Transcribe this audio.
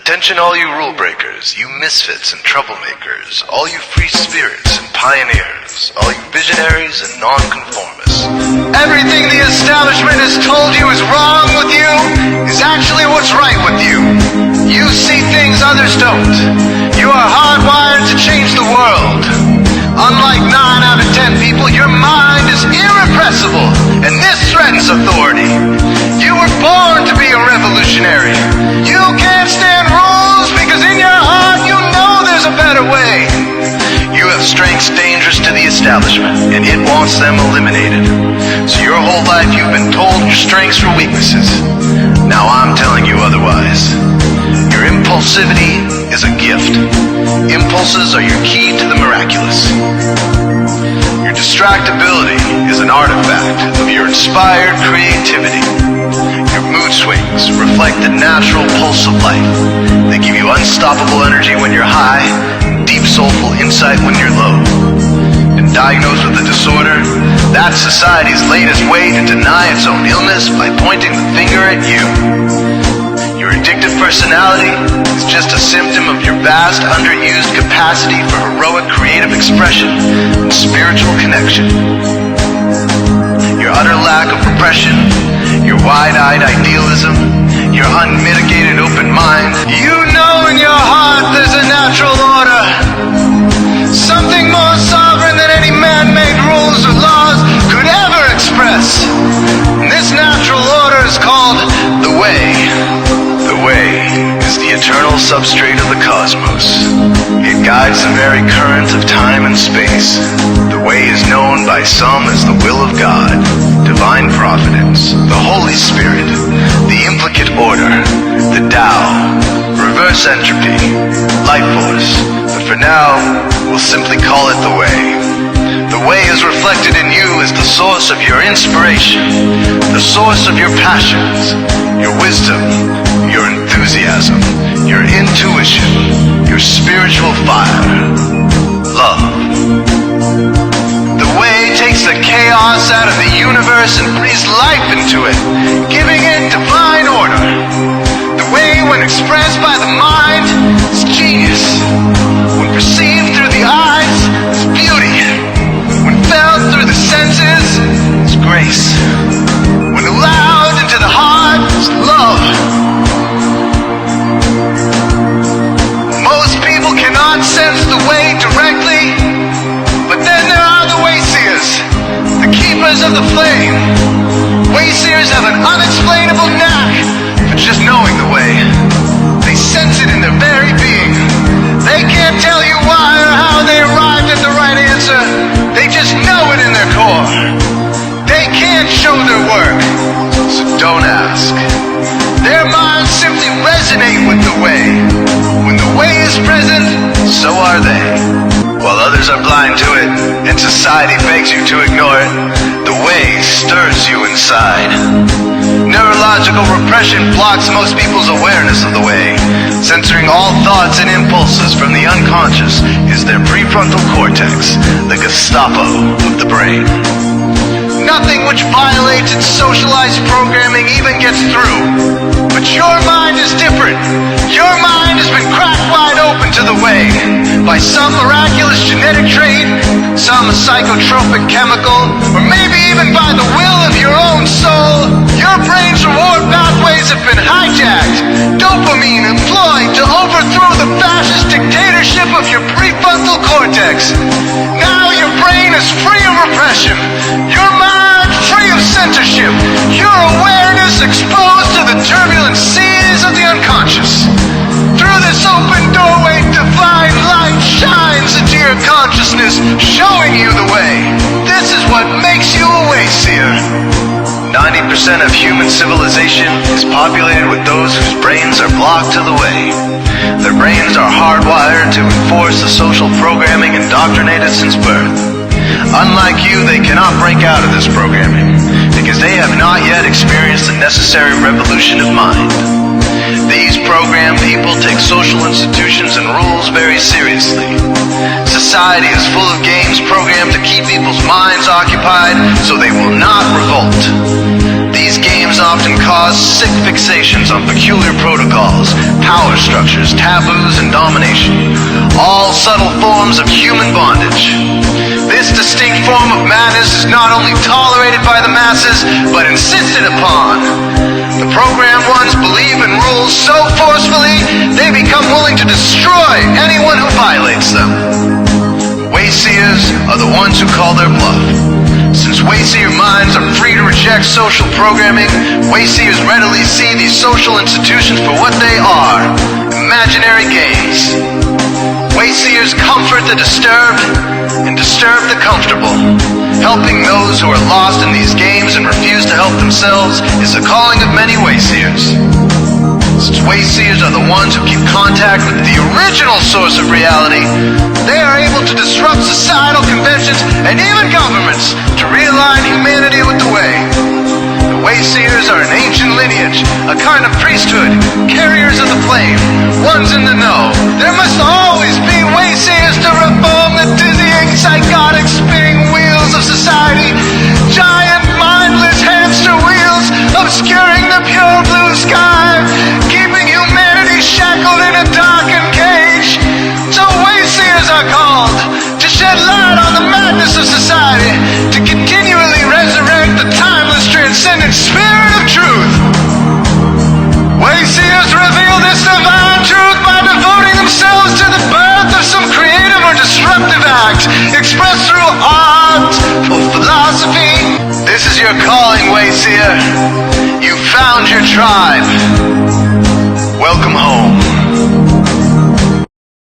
Attention all you rule breakers, you misfits and troublemakers, all you free spirits and pioneers, all you visionaries and nonconformists. Everything the establishment has told you is wrong with you is actually what's right with you. You see things others don't. You are hardwired to change the world. Unlike 9 out of 10 people, your mind is irrepressible, and this threatens authority. You were born to be a revolutionary. You can't stand rules because in your heart you know there's a better way. You have strengths dangerous to the establishment, and it wants them eliminated. So your whole life you've been told your strengths were weaknesses. Now I'm telling you otherwise. Your impulsivity is a gift. Impulses are your key to the miraculous. Your distractibility is an artifact of your inspired creativity. Your mood swings reflect the natural pulse of life. They give you unstoppable energy when you're high, deep soulful insight when you're low. And diagnosed with a disorder, that's society's latest way to deny its own illness by pointing the finger at you. Your addictive personality is just a symptom of your vast, underused capacity for heroic creative expression and spiritual connection. Your utter lack of repression, your wide-eyed idealism, your unmitigated open mind. You know in your heart there's a natural order, something more sovereign than any man-made rules or laws could ever express. And this natural order is called the Way. The Way is the eternal substrate of the cosmos. It guides the very current of time and space. The Way is known by some as the will of God, divine providence, the Holy Spirit, the implicate order, the Tao, reverse entropy, life force. But for now, we'll simply call it the Way. The Way is reflected in you as the source of your inspiration, the source of your passions, your wisdom, your enthusiasm, your intuition, your spiritual fire, love. The Way takes the chaos out of the universe and breathes life into it, giving it divine order. The Way, when expressed by the mind, is genius. When perceived through the eyes, is beauty. When felt through the senses, is grace. When allowed into the heart, is love. Most people cannot sense the Way directly, but then there are the Wayseers, the keepers of the flame. Wayseers have an unexplainable knack for just knowing the Way. They sense it in their very being. They can't tell you why or how they arrived at the right answer. They just know it in their core. They can't show their work, so don't ask. Their minds simply resonate with the Way. When the Way is present, so are they. While others are blind to it, and society begs you to ignore it, the Way stirs you inside. Neurological repression blocks most people's awareness of the Way. Censoring all thoughts and impulses from the unconscious is their prefrontal cortex, the Gestapo of the brain. Nothing which violates its socialized programming even gets through. But your mind is different. Your mind has been cracked wide open to the Way by some miraculous genetic trait, some psychotropic chemical, or maybe even by the will of your own soul. Your brain's reward pathways have been hijacked. Dopamine employed to overthrow the fascist dictatorship of your prefrontal cortex. Now your brain is free of repression. Your mind free of censorship. Your awareness exposed to the turbulent seas of the unconscious. Through this open doorway, divine light shines into your consciousness, showing you the Way. This is what makes you a Wayseer. 90% of human civilization is populated with those whose brains are blocked to the Way. Their brains are hardwired to enforce the social programming indoctrinated since birth. Unlike you, they cannot break out of this programming because they have not yet experienced the necessary revolution of mind. These programmed people take social institutions and rules very seriously. Society is full of games programmed to keep people's minds occupied so they will not revolt. These games Wayseers often cause sick fixations on peculiar protocols, power structures, taboos, and domination, all subtle forms of human bondage. This distinct form of madness is not only tolerated by the masses, but insisted upon. The programmed ones believe in rules so forcefully, they become willing to destroy anyone who violates them. Wayseers are the ones who call their bluff. Since Wayseer minds are free to reject social programming, Wayseers readily see these social institutions for what they are, imaginary games. Wayseers comfort the disturbed and disturb the comfortable. Helping those who are lost in these games and refuse to help themselves is the calling of many Wayseers. Since Wayseers are the ones who keep contact with the original source of reality, they are able to disrupt societal conventions and even governments to realign humanity with the way. The Wayseers are an ancient lineage, a kind of priesthood, carriers of the flame, ones in the know. There must always be Wayseers to reform the dizzying, psychotic, spinning wheels of society, giant, mindless hamster wheels obscuring the pure blue sky, keeping humanity shackled in a darkened cage. So Wayseers are called to shed light on the madness of society, to continually resurrect the timeless, transcendent spirit of truth. Wayseers reveal this divine truth by devoting themselves to the birth of some creative or disruptive act, expressed through art or philosophy. This is your calling, Wayseer. You found your tribe. Welcome home.